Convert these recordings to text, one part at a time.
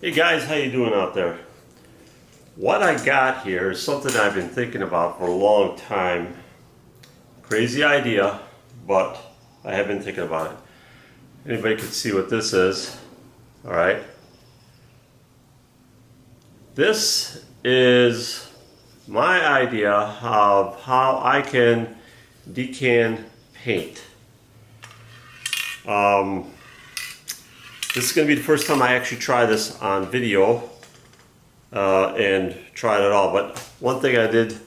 Hey guys, how you doing out there? What I got here is something I've been thinking about for a long time. Crazy idea, but I have been thinking about it. Anybody can see what this is. Alright. This is my idea of how I can decant paint. This is going to be the first time I actually try this on video and try it at all. But one thing I did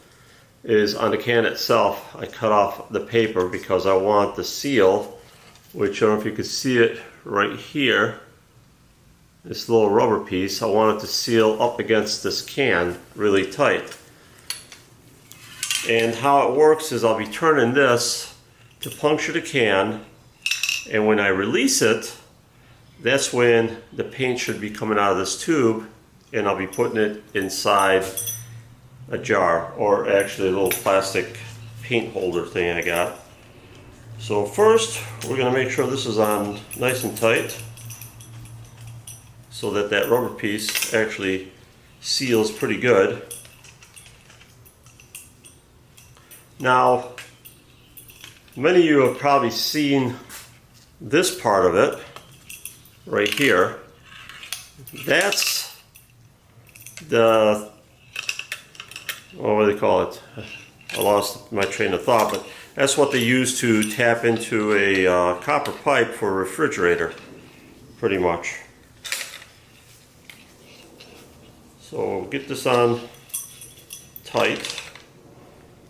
is on the can itself, I cut off the paper because I want the seal, which I don't know if you can see it right here, this little rubber piece, I want it to seal up against this can really tight. And how it works is I'll be turning this to puncture the can, and when I release it, that's when the paint should be coming out of this tube, and I'll be putting it inside a jar, or actually a little plastic paint holder thing I got. So first we're going to make sure this is on nice and tight so that that rubber piece actually seals pretty good. Now, many of you have probably seen this part of it right here. That's the, what do they call it? I lost my train of thought, but that's what they use to tap into a copper pipe for a refrigerator, pretty much. So get this on tight.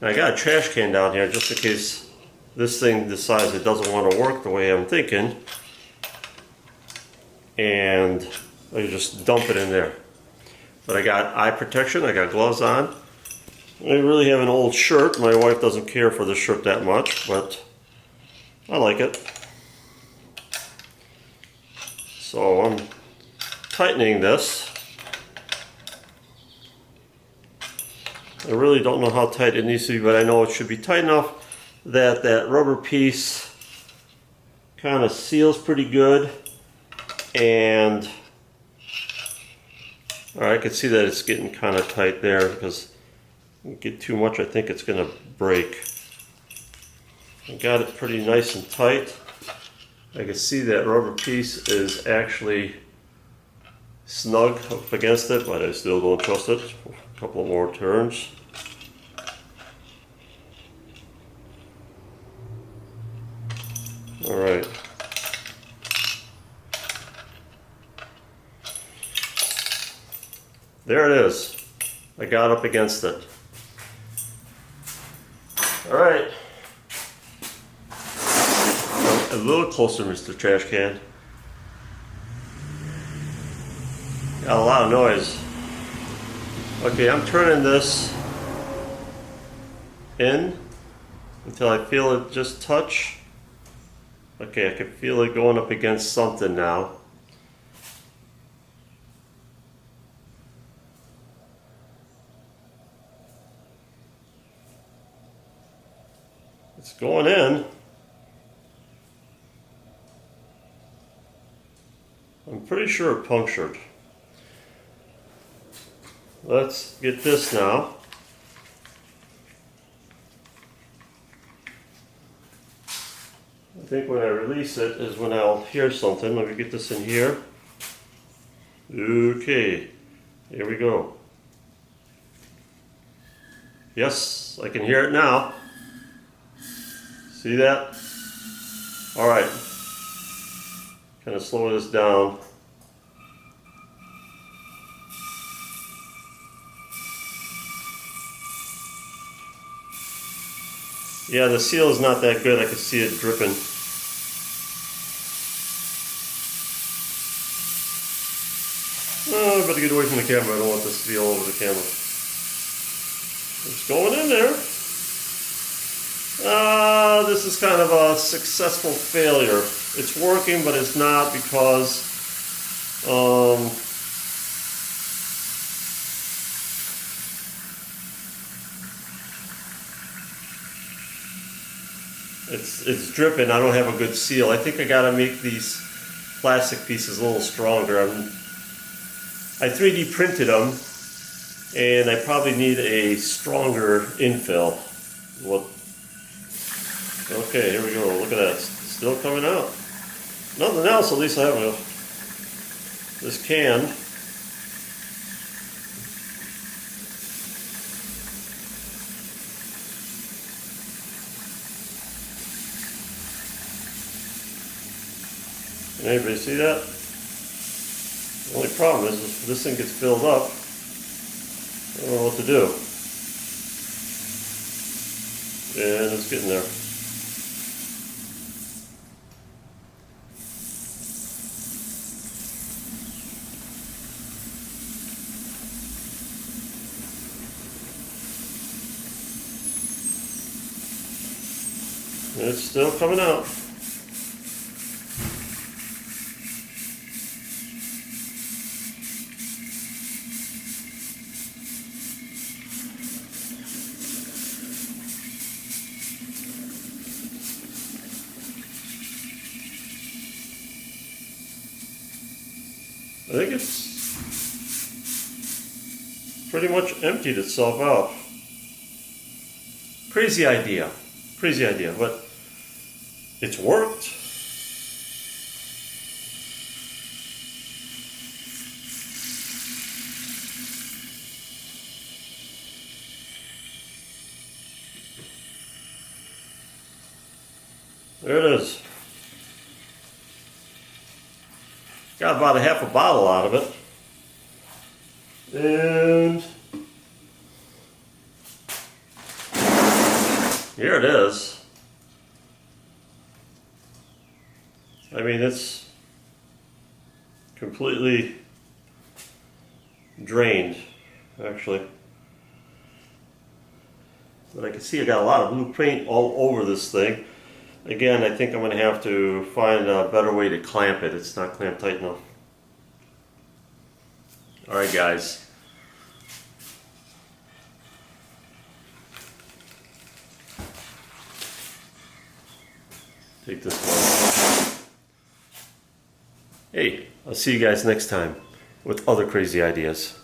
Now I got a trash can down here just in case this thing decides it doesn't want to work the way I'm thinking, and I just dump it in there. But I got eye protection, I got gloves on. I really have an old shirt. My wife doesn't care for this shirt that much, but I like it. So I'm tightening this. I really don't know how tight it needs to be, but I know it should be tight enough that that rubber piece kind of seals pretty good. And I can see that it's getting kind of tight there, because if you get too much I think it's going to break. I got it pretty nice and tight. I can see that rubber piece is actually snug up against it, but I still don't trust it. A couple more turns. Alright. There it is. I got up against it. Alright. A little closer, Mr. Trash Can. Got a lot of noise. Okay, I'm turning this in until I feel it just touch. Okay, I can feel it going up against something now. It's going in. I'm pretty sure it punctured. Let's get this now. I think when I release it is when I'll hear something. Let me get this in here. Okay, here we go. Yes, I can hear it now. See that? Alright. Kind of slow this down. Yeah, the seal is not that good. I can see it dripping. Oh, I better get away from the camera. I don't want this to be all over the camera. It's going in there. This is kind of a successful failure. It's working, but it's not because it's dripping. I don't have a good seal. I think I gotta make these plastic pieces a little stronger. I 3D printed them, and I probably need a stronger infill. Well, okay, here we go. Look at that. Still coming out. Nothing else, at least I have this can. Can anybody see that? The only problem is if this thing gets filled up, I don't know what to do. And it's getting there. It's still coming out. I think it's pretty much emptied itself out. Crazy idea, but it's worked. There it is. Got about a half a bottle out of it. And here it is. I mean, it's completely drained, actually. But I can see I got a lot of blue paint all over this thing. Again, I think I'm going to have to find a better way to clamp it. It's not clamped tight enough. Alright guys. Take this one. Hey, I'll see you guys next time with other crazy ideas.